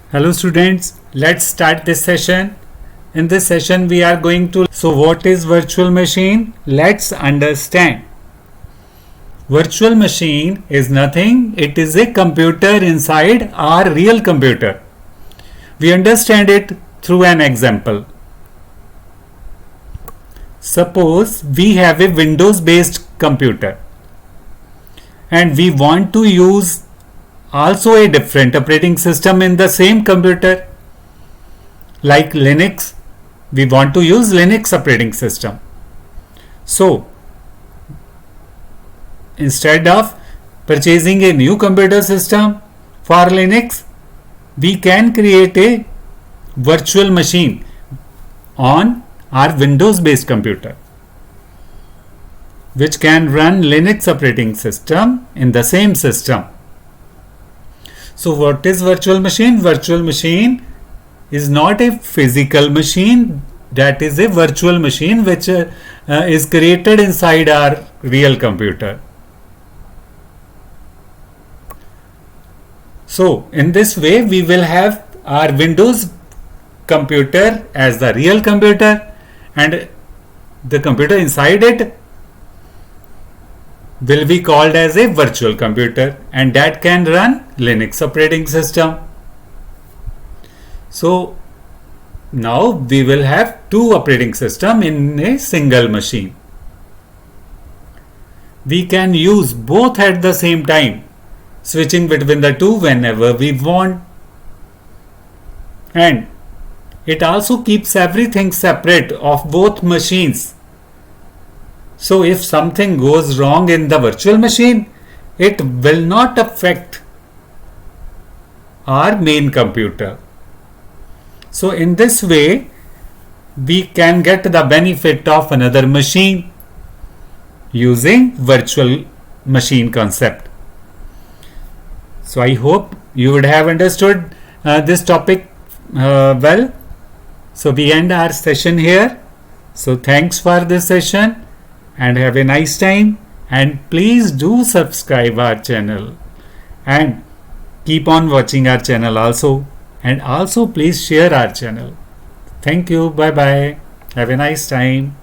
Hello students, let's start this session. In this session we are going to what is virtual machine? Let's understand. Virtual machine is nothing, it is a computer inside our real computer. We understand it through an example. Suppose we have a Windows based computer and we want to use also a different operating system in the same computer, like Linux. We want to use Linux operating system. So instead of purchasing a new computer system for Linux, we can create a virtual machine on our Windows based computer which can run Linux operating system in the same system. So what is virtual machine? Virtual machine is not a physical machine, that is a virtual machine which is created inside our real computer. So in this way we will have our Windows computer as the real computer and the computer inside it will be called as a virtual computer, and that can run Linux operating system. So now we will have two operating systems in a single machine. We can use both at the same time, switching between the two whenever we want, and it also keeps everything separate of both machines. So if something goes wrong in the virtual machine, it will not affect our main computer. So in this way, we can get the benefit of another machine using virtual machine concept. So I hope you would have understood this topic well. So we end our session here. So thanks for this session and have a nice time, and please do subscribe our channel and keep on watching our channel also, and also please share our channel. Thank you. Bye bye. Have a nice time.